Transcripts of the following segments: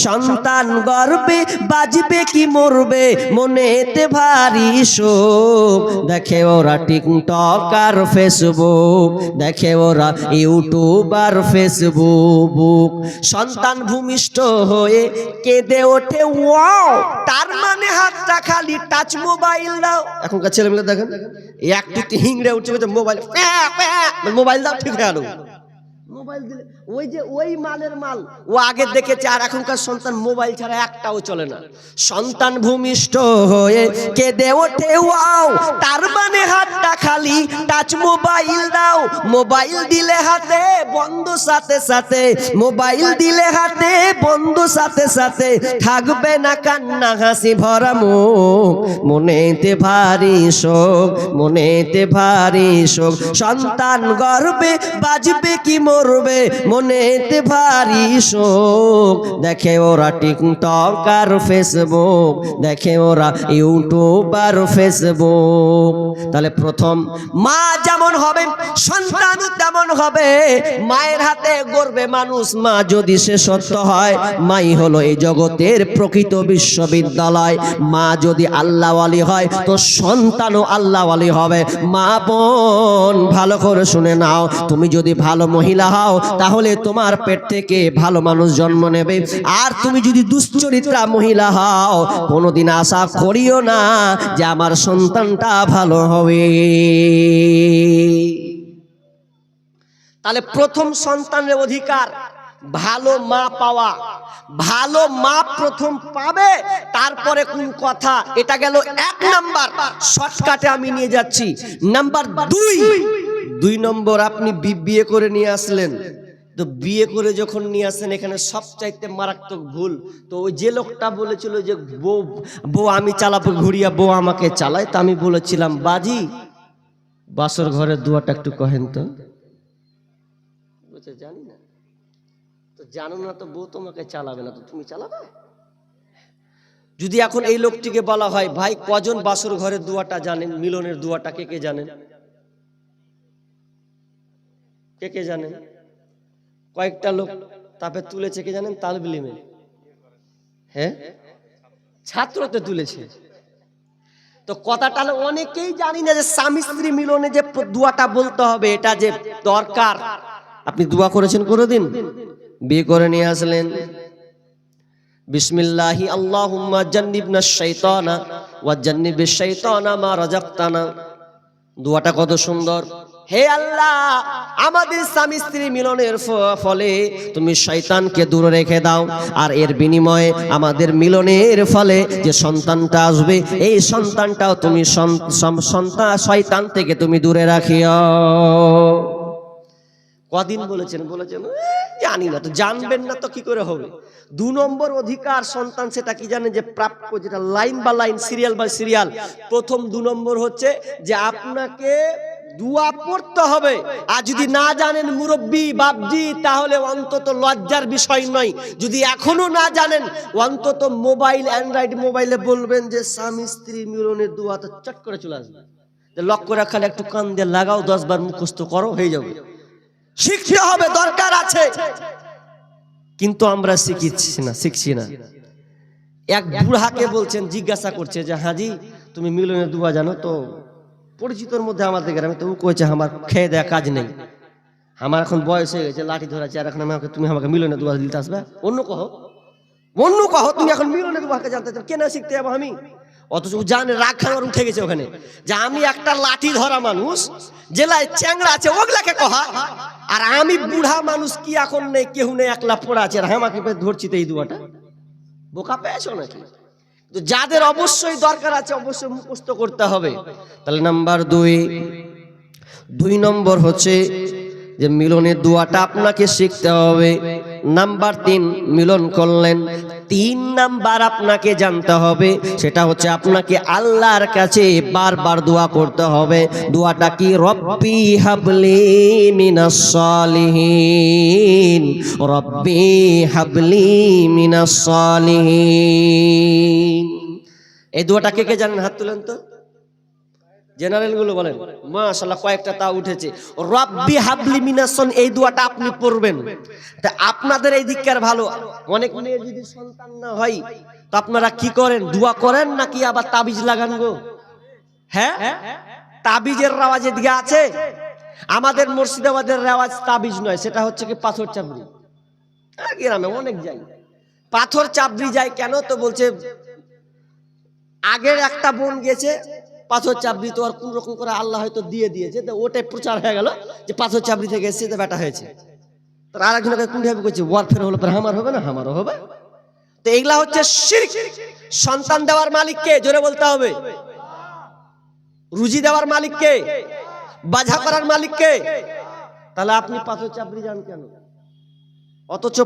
সন্তান গর্বে বাজবে কি মরবে মনেতে ভারী শোক। দেখে ওরা টিকটক আর ফেসবুক, দেখে ওরা ইউটিউব আর ফেসবুক। সন্তান ভূমিষ্ঠ হয়ে কেঁদে ওঠে ওয়াও, তার মানে হাতটা খালি টাচ মোবাইল দাও। এখনকার ছেলেমেয়েরা দেখেন একটু হিংড়ে উঠছে মোবাইল, মোবাইল দাও ঠিক হয়ে গেল। মোবাইল দিলে ওই যে ওই মালের মাল ও আগে দেখেছে, আর এখনকার সন্তান মোবাইল ছাড়া একটাও চলে না। সন্তান ভূমিষ্ঠ হয়ে কেঁদে ওঠে ওয়াও, তার মানে হাতটা খালি টাচ মোবাইল দাও। মোবাইল দিলে হাতে বন্ধ সাথে সাথে, মোবাইল দিলে হাতে বন্ধ সাথে সাথে, থাকবে না কান্না হাসি ভরা মুখ, মনেতে ভারী শোক, মনেতে ভারী শোক। সন্তান গর্বে বাজবে কি মরবে মনেতে ভারী শোক। দেখে ওরা টিকটক আর ফেসবুক, দেখে ওরা ইউটিউব আর ফেসবুক। তাহলে প্রথম মা যেমন হবে সন্তানও তেমন হবে। মায়ের হাতে গড়বে মানুষ, মা যদি সে সত্য হয়, মাই হলো এই জগতের প্রকৃত বিশ্ববিদ্যালয়। মা যদি আল্লাহওয়ালি হয় তো সন্তানও আল্লাহওয়ালি হবে। মা বোন ভালো করে শুনে নাও, তুমি যদি ভালো মহিলা হও তাহলে তোমার পেট থেকে ভালো মানুষ জন্ম নেবে। আর তুমি যদি দুশ্চরিত্রা মহিলা হও, কোনোদিন আশা করিও না যে আমার সন্তানটা ভালো হবে। তাহলে প্রথম সন্তানের অধিকার ভালো মা পাওয়া। ভালো মা প্রথম পাবে, তারপরে কোন কথা। এটা গেল এক নাম্বার, শর্টকাটে আমি নিয়ে যাচ্ছি। নাম্বার দুই নম্বর, আপনি বিয়ে করে নিয়ে আসলেন, তো বিয়ে করে যখন নিয়ে আসেন এখানে সবচাইতে মারাত্মক ভুল। তো ওই যে লোকটা বলেছিল যে বউ আমি চালাবো ঘুরিয়া, বউ আমাকে চালায়, তা আমি বলেছিলাম বাজি বাসর ঘরের দুয়াটা একটু কহেন তো। জানি না তো, জানো না তো, বউ তোমাকে চালাবে না তো তুমি চালাবে। যদি এখন এই লোকটিকে বলা হয় ভাই কজন বাসর ঘরের দুয়াটা জানেন, মিলনের দুয়াটা কে কে জানেন, কে কে জানেন? কয়েকটা লোক তাপে তুলেছে, কে জানেন? তালবিলিমে, হ্যাঁ ছাত্রতে তুলেছে। তো কথাটা অনেকেই জানি না যে স্বামী স্ত্রী মিলনে যে দুয়াটা বলতে হবে, এটা যে দরকার। আপনি দোয়া করেছেন কোনোদিন? বিয়ে করে নিয়ে আসলেন, বিসমিল্লাহি আল্লাহুম্মা জান্নিবনাশ শাইতানা ওয়া জান্নিবিশ শাইতানা মা রাযাকতানা। দোয়াটা কত সুন্দর। হে আল্লাহ, আমাদের স্বামী স্ত্রী মিলনের ফলে তুমি শয়তানকে দূরে রেখে দাও, আর এর বিনিময়ে আমাদের মিলনের ফলে যে সন্তানটা আসবে এই সন্তানটাও তুমি শয়তান থেকে তুমি দূরে রাখিও। কদিন বলেছেন? জানি না। তো জানবেন না তো কি করে হবে? 2 নম্বর অধিকার সন্তান, সেটা কি জানেন? যে প্রাপ্য, যেটা লাইন বা লাইন, সিরিয়াল বাই সিরিয়াল। প্রথম 2 নম্বর হচ্ছে যে আপনাকে দোয়া পড়তে হবে। আর যদি না জানেন মুরব্বি বাপজি, তাহলে অন্তত লজ্জার বিষয় নয়। যদি এখনো না জানেন, অন্তত মোবাইল, অ্যান্ড্রয়েড মোবাইলে বলবেন যে স্বামী স্ত্রী মিলনের দোয়া, তো চট করে চলে আসবে। লক্ষ্য রাখালে একটু কান দিয়ে লাগাও, 10 বার মুখস্থ করো, হয়ে যাবে। শিখতে হবে, দরকার আছে, কিন্তু আমরা শিখছি না। এক বুড়াকে বলছেন, জিজ্ঞাসা করছে যে হাজি তুমি মিলনের দোয়া জানো? তো পরিচিতর মধ্যে আমাদের গ্রামে, তো ও কয়েছে আমার খেয়ে দেয়া কাজ নেই, আমার এখন বয়স হয়ে গেছে, লাঠি ধরাছে, আর এখন তুমি আমাকে মিলনের দোয়া দিতে আসবে? অন্য কহ, তুমি এখন মিলনের দোয়াকে জানতে চাও, কেন শিখতে যাবো আমি? অথচ জানে রাগ খাওয়ার উঠে গেছে ওখানে, যে আমি একটা লাঠি ধরা মানুষ, জেলায় চ্যাংরা আছে ওগুলাকে কহা, আর আমি বুড়া মানুষ কি এখন নেই, কেউ নেই, একলা পড়া আছে, আর আমাকে ধরছি তো এই দুয়াটা। বোকা পেয়েছো নাকি? তো যাদের অবশ্যই দরকার আছে অবশ্যই মুখস্থ করতে হবে। তাহলে নাম্বার 2 নম্বর হচ্ছে যে মিলনের দোয়াটা আপনাকে শিখতে হবে। নাম্বার 3, মিলন করলেন, 3 নাম্বার আপনাকে জানতে হবে, সেটা হচ্ছে আপনাকে আল্লাহর কাছে বারবার দোয়া করতে হবে। দোয়াটা কি? রব্বি হাবলি মিনাস সালিহিন, রব্বি হাবলি মিনাস সালিহিন। এই দোয়াটা কে কে জানেন? হাত তুলেন তো। জেনারেল গুলো বলেন মাশাআল্লাহ, কয়েকটা তা উঠেছে। রব্বি হাবলি মিনাসন, এই দোয়াটা আপনি পড়বেন। তা আপনাদের এই দিককার ভালো, অনেক মেয়ে যদি সন্তান না হয় তো আপনারা কি করেন, দোয়া করেন নাকি আবার তাবিজ লাগান গো? হ্যাঁ, তাবিজের রেওয়াজ এদিকে আছে। আমাদের মুর্শিদাবাদের রেওয়াজ তাবিজ নয়, সেটা হচ্ছে কি পাথর চাবড়ি। গ্রামে অনেক যাই পাথর চাবড়ি যায়। কেন তো বলছে আগের একটা বোন গেছে পাথর চাবড়ি, তো আর কোন রকম করে আল্লাহ হয়তো দিয়ে দিয়েছে, তো ওটাই প্রচার হয়ে গেল যে পাথর চাবড়ি থেকে এসেছে, তো বেটা হয়েছে। তার আর একজনকে কোন ভাবে করছে ওয়ারফেয়ার হলো, আমার হবে না, আমারও হবে। তো এগুলা হচ্ছে শিরক। সন্তান দেওয়ার মালিক কে? জোরে বলতে হবে। রুজি দেওয়ার মালিক কে? বাধা করার মালিক কে? তাহলে আপনি পাথর চাবড়ি যান কেন? অথচ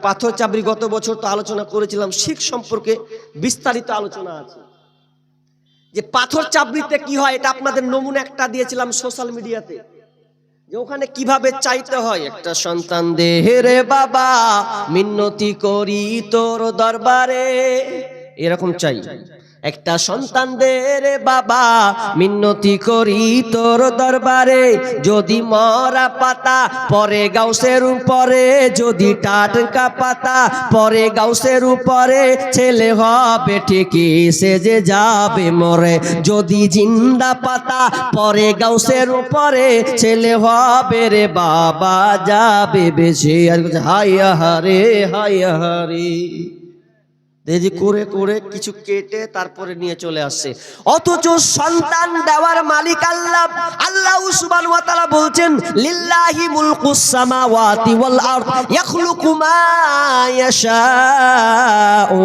পাথর চাবড়ি গত বছর তো আলোচনা করেছিলাম, শিরক সম্পর্কে বিস্তারিত আলোচনা আছে যে পাথর চাবড়িতে কি হয়। এটা আপনাদের নমুনা একটা দিয়েছিলাম সোশ্যাল মিডিয়াতে, যে ওখানে কিভাবে চাইতে হয়। একটা সন্তান দে রে বাবা, মিন্নতি করি তোর দরবারে, এরকম চাই। একটা সন্তান দে রে বাবা, মিন্নতি করি তোর দরবারে। যদি মরা পাতা পরে গাউসের উপরে, যদি টাটকা পাতা পরে গাউসের উপরে, ছেলে হবে ঠিকই সে যে যাবে মরে। যদি জিন্দা পাতা পরে গাউসের উপরে, ছেলে হবে রে বাবা যাবে বেঁচে। আর হাইয়া হারে হাইয়া হারে, দেখি করে করে কিছু কেটে তারপরে নিয়ে চলে আসছে। অথচ সন্তান দেওয়ার মালিক আল্লাহ। আল্লাহ সুবহানাহু ওয়া তাআলা বলছেন লিল্লাহি মুলকুস সামাওয়াতি ওয়াল আরদ ইয়াখলুকু মা ইয়াশাউ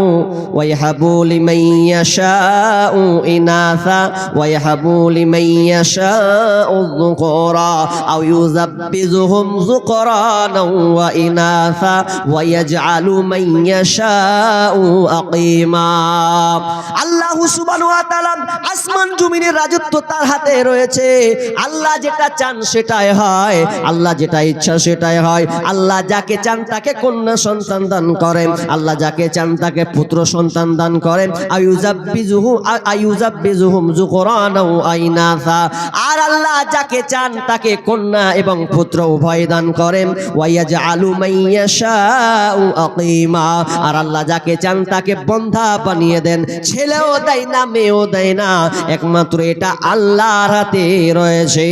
ওয়া ইয়াহাবু লিমান ইয়াশাউ ইনাসা ওয়া ইয়াহাবু লিমান ইয়াশাউ যুকরা আও ইউযাব্বিজুহুম যুকরানা ওয়া ইনাসা ওয়া ইয়াজআলু মান ইয়াশাউ আকিমা। আল্লাহ সুবহানাহু ওয়া তাআলা আসমান জমিনের রাজত্ব তার হাতে রয়েছে। আল্লাহ যেটা চান সেটাই হয়, আল্লাহ যেটা ইচ্ছা সেটাই হয়। আল্লাহ যাকে চান তাকে কন্যা সন্তান দান করেন, আল্লাহ যাকে চান তাকে পুত্র সন্তান দান করেন। আয়ুযাব্বিজুহুম যুকরানা ওয়া ইনাসা, আর আল্লাহ যাকে চান তাকে কন্যা এবং পুত্র উভয় দান করেন। ওয়া ইয়াজআলু মান ইয়াশাউ আকিমা, আর আল্লাহ যাকে চান তাকে বন্ধা বানিয়ে দেন। ছেলেও দেয় না, মেয়েও দেয় না, একমাত্র এটা আল্লাহর হাতে রয়েছে।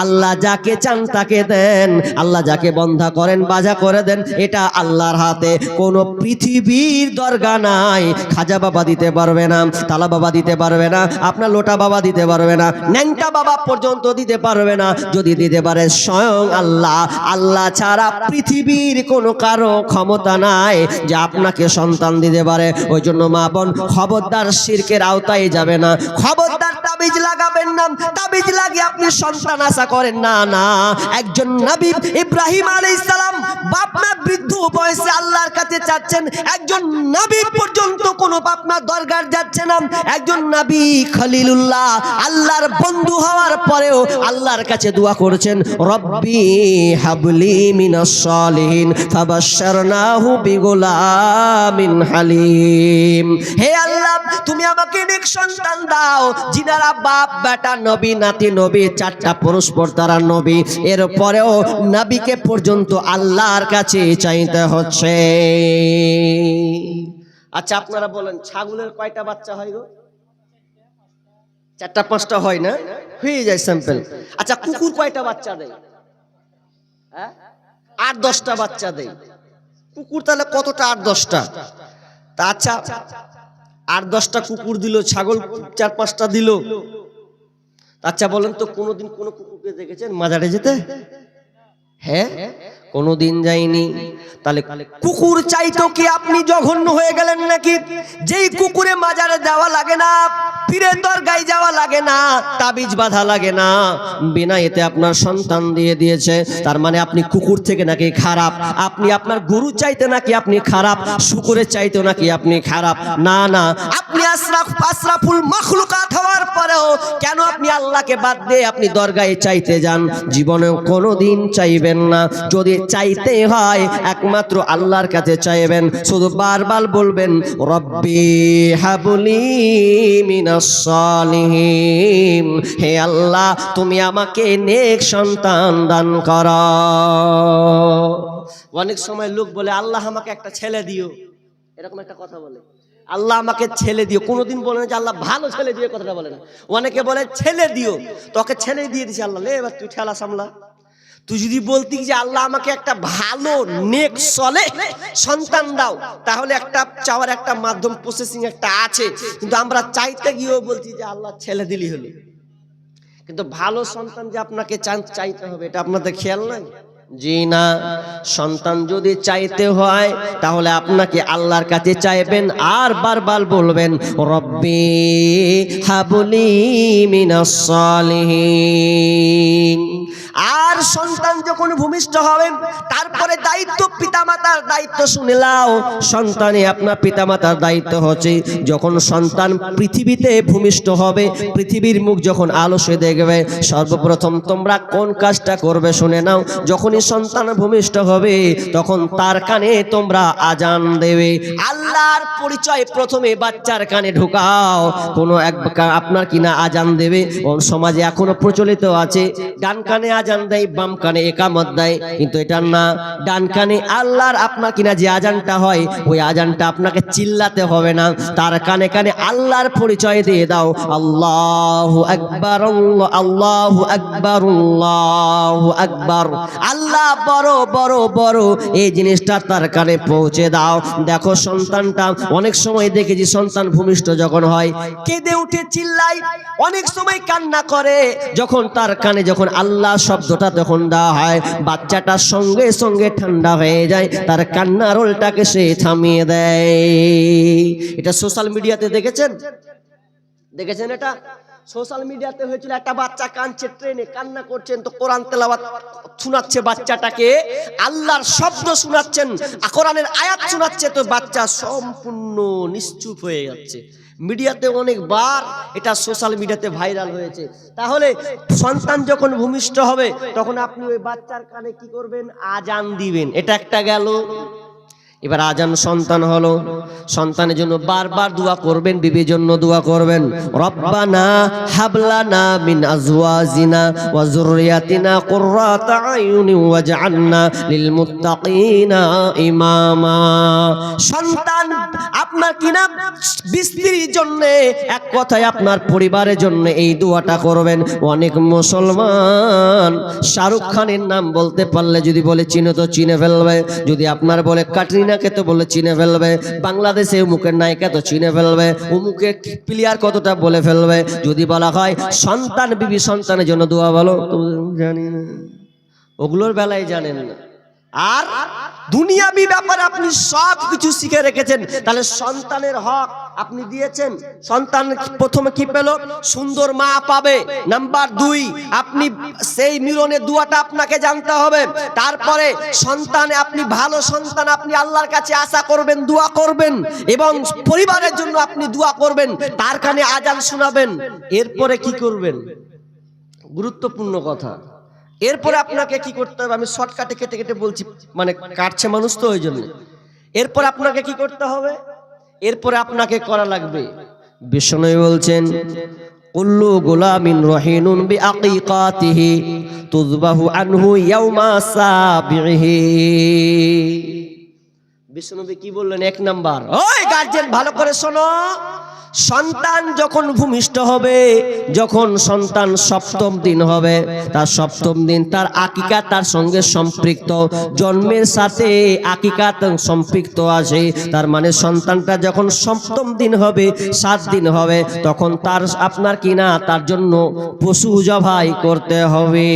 আল্লাহ যাকে চান তাকে দেন, আল্লাহ যাকে বন্ধা করেন বাজা করে দেন, এটা আল্লাহর হাতে। কোন পৃথিবীর দরগা নাই, খাজা বাবা দিতে পারবে না, তালা বাবা দিতে পারবে না, আপনার লোটা বাবা দিতে পারবে না, ন্যাংটা বাবা পর্যন্ত দিতে পারবে না। যদি দিতে পারে স্বয়ং আল্লাহ। আল্লাহ ছাড়া পৃথিবীর কোনো কারো ক্ষমতা নাই যে আপনাকে সন্তান দিতে পারে। ওই জন্য মা বোন খবরদার শিরকের আওতায় যাবে না, খবরদার তাবিজ লাগাবেন না, তাবিজ লাগিয়ে আপনি সন্তান আশা করেন না। না, একজন নবী ইব্রাহিম আলাইহিস সালাম বাপ মা বৃদ্ধ বয়সে আল্লাহর কাছে যাচ্ছেন, একজন নবী পর্যন্ত কোনো বাপ মা দরগার যাচ্ছে না। একজন নবী খলিলুল্লাহ আল্লাহর বন্ধু হওয়ার পরেও আল্লাহর কাছে দোয়া করেছেন, রব্বি হাবলি মিনাস সালিহিন ফাবাশশারনাহু বিগুলামিন হালিম। হে আল্লাহ, তুমি আমাকে নেক সন্তান দাও যিনারা বাপ বেটা নবী নাতি নবী, চারটা পরস্পর তারা নবী, এরপরেও নবীকে পর্যন্ত আল্লাহর কাছে চাইতে হচ্ছে। আচ্ছা আপনারা বলেন ছাগলের কয়টা বাচ্চা হয় গো? 4টা 5টা হয় না? হয়ে যায় স্যাম্পল। আচ্ছা কুকুর কয়টা বাচ্চা দেয়? 8-10টা বাচ্চা দেয় কুকুর। তাহলে কতটা? 8-10টা। তা আচ্ছা 8-10টা কুকুর দিল, ছাগল 4-5টা দিল। আচ্ছা বলেন তো কোনোদিন কোন কুকুরকে দেখেছেন মাজারে যেতে? হ্যাঁ, কোনোদিন যায়নি। তাহলে কুকুর চাইতো কি আপনি জঘন্য হয়ে গেলেন নাকি? যেই কুকুরে মাজারে যাওয়া লাগে না, পীরের দরগায় যাওয়া লাগে না, তাবিজ বাঁধা লাগে না, বিনা এতে আপনার সন্তান দিয়ে দিয়েছে, তার মানে আপনি কুকুর থেকে নাকি খারাপ? আপনি আপনার গরু চাইতে নাকি আপনি খারাপ? শুকুরের চাইতে নাকি আপনি খারাপ? না না, আপনি আশরাফুল মাখলুকাত হওয়ার পরেও কেন আপনি আল্লাহকে বাদ দিয়ে আপনি দরগায় চাইতে যান? জীবনে কোনোদিন চাইবেন না। যদি চাইতে হয় একমাত্র আল্লাহর কাছে চাইবেন, শুধু বারবার বলবেন রব্বি হাবলি মিনাস সালিহিন, হে আল্লাহ তুমি আমাকে নেক সন্তান দান করো। অনেক সময় লোক বলে আল্লাহ আমাকে একটা ছেলে দিও, এরকম একটা কথা বলে, আল্লাহ আমাকে ছেলে দিও। কোনোদিন বলে না যে আল্লাহ ভালো ছেলে দিও, কথাটা বলে না। অনেকে বলে ছেলে দিও, তোকে ছেলে দিয়ে দিছে আল্লাহ, লে এবার তুই ঠেলা সামলা। তুই যদি বলতি যে আল্লাহ আমাকে একটা ভালো নেক সলে সন্তান দাও, তাহলে একটা চাওয়ার একটা মাধ্যম প্রসেসিং একটা আছে। কিন্তু আমরা চাইতে গিয়েও বলছি যে আল্লাহ ছেলে দিলি হলো, কিন্তু ভালো সন্তান যে আপনাকে চাইতে হবে এটা আপনাদের খেয়াল নাই? জি না, সন্তান যদি চাইতে হয় তাহলে আপনাকে আল্লাহর কাছে চাইবেন আর বারবার বলবেন রব্বি হাবলি মিনাস সালিহিন। আর সন্তান যখন ভূমিষ্ঠ হবেন তারপরে দায়িত্ব, পিতামাতার দায়িত্ব শুনে নাও। সন্তানে আপনার পিতামাতার দায়িত্ব হচ্ছে যখন সন্তান পৃথিবীতে ভূমিষ্ঠ হবে, পৃথিবীর মুখ যখন আলোসে দেখবে, সর্বপ্রথম তোমরা কোন কাজটা করবে শুনে নাও। যখনই সন্তান ভূমিষ্ঠ হবে তখন তার কানে তোমরা আজান দেবে। আল্লাহর পরিচয় প্রথমে বাচ্চার কানে ঢুকাও। কোনো এক আপনার কিনা আজান দেবে, ওর সমাজে এখনো প্রচলিত আছে, ডান কানে আজান দেয়, বাম কানে একামত দেয়, কিন্তু এটা না। ডান কানে আল্লাহর আপনার কিনা যে আজানটা হয়, ওই আজানটা আপনাকে চিল্লাতে হবে না, তার কানে কানে আল্লাহর পরিচয় দিয়ে দাও, আল্লাহু আকবার, আল্লাহু আকবার, আল্লাহু আকবার, আল্লাহ বড় বড় বড়, এই জিনিসটা তার কানে পৌঁছে দাও। দেখো সন্তানটা, অনেক সময় দেখেছি সন্তান ভূমিষ্ঠ যখন হয় কেঁদে উঠে চিল্লায়, অনেক সময় কান্না করে। যখন তার কানে যখন আল্লাহ শব্দটা তখন দেওয়া হয়, বাচ্চাটার সঙ্গে সঙ্গে ঠান্ডা হয়ে যায়, তার কান্নার রোলটাকে সে থামিয়ে দেয়। এটা সোশ্যাল মিডিয়াতে দেখেছেন? এটা সোশ্যাল মিডিয়াতে হয়েছিল, একটা বাচ্চা কাঁদছে, ট্রেনে কান্না করছেন, তো কোরআন তেলাওয়াত শোনাচ্ছে বাচ্চাটাকে, আল্লাহর শব্দ শোনাচ্ছেন, কোরআনের আয়াত শোনাচ্ছে, তো বাচ্চা সম্পূর্ণ নিশ্চুপ হয়ে যাচ্ছে। মিডিয়াতে অনেকবার এটা সোশ্যাল মিডিয়াতে ভাইরাল হয়েছে। তাহলে সন্তান যখন ভূমিষ্ঠ হবে তখন আপনি ওই বাচ্চার কানে কি করবেন? আজান দিবেন। এটা একটা গেল। এবার আজান সন্তান হলো, সন্তানের জন্য বারবার দোয়া করবেন, বিবির জন্য দোয়া করবেন, রব্বানা হাবলানা মিন আজওয়াজিনা ওয়া যুররিয়াতিনা কুররাতা আয়ুনি ওয়াজআলনা লিল মুত্তাকিনা ইমামা। সন্তান আপনার কিনা স্ত্রীর জন্য, এক কথায় আপনার পরিবারের জন্য এই দোয়াটা করবেন। অনেক মুসলমান শাহরুখ খানের নাম বলতে পারলে যদি বলে চিনো তো চিনে ফেলবে, যদি আপনার বলে কাটরিনা কে তো বলে চিনে ফেলবে, বাংলাদেশে অমুকের নায়িকা তো চিনে ফেলবে, অমুকে প্লেয়ার কতটা বলে ফেলবে। যদি বলা হয় সন্তান, বিবি সন্তানের জন্য দোয়া বলো, তো জানি না, ওগুলোর বেলায় জানেন না। আর দুনিয়াবি ব্যাপারে আপনি সব কিছু শিখে রেখেছেন, তাহলে সন্তানের হক আপনি দিয়েছেন। সন্তান প্রথমে কি পেল? সুন্দর মা পাবে। নাম্বার 2, আপনি সেই মিলনের দোয়াটা আপনাকে জানতে হবে। তারপরে সন্তানে আপনি ভালো সন্তান আপনি আল্লাহর কাছে আশা করবেন, দোয়া করবেন, এবং পরিবারের জন্য আপনি দোয়া করবেন, তার কানে আজান শোনাবেন। এরপরে কি করবেন? গুরুত্বপূর্ণ কথা। এরপরে আপনাকে কি করতে হবে? আমি শর্টকাটে কেটে কেটে বলছি, মানে কাটছে মানুষ তো ওই জন্য। এরপরে আপনাকে কি করতে হবে? এরপরে আপনাকে করা লাগবে, বিষ্ণু বলছেন কুল্লু গুলামিন রহিনুন বিআকিকাতিহি তুযবাহু আনহু ইয়াওমা সাবিহি। বিষ্ণু কি বললেন? 1 নাম্বার, ওই গার্জিয়ান ভালো করে শোনো, সন্তান যখন ভূমিষ্ঠ হবে, যখন সন্তান 7ম দিন হবে, তার 7ম দিন তার আকিকা তার সঙ্গে সম্পৃক্ত, জন্মের সাথে আকিকা সম্পৃক্ত আছে। তার মানে সন্তানটা যখন 7ম দিন হবে, 7 দিন হবে, তখন তার আপনার কিনা তার জন্য পশু জবাই করতে হবে।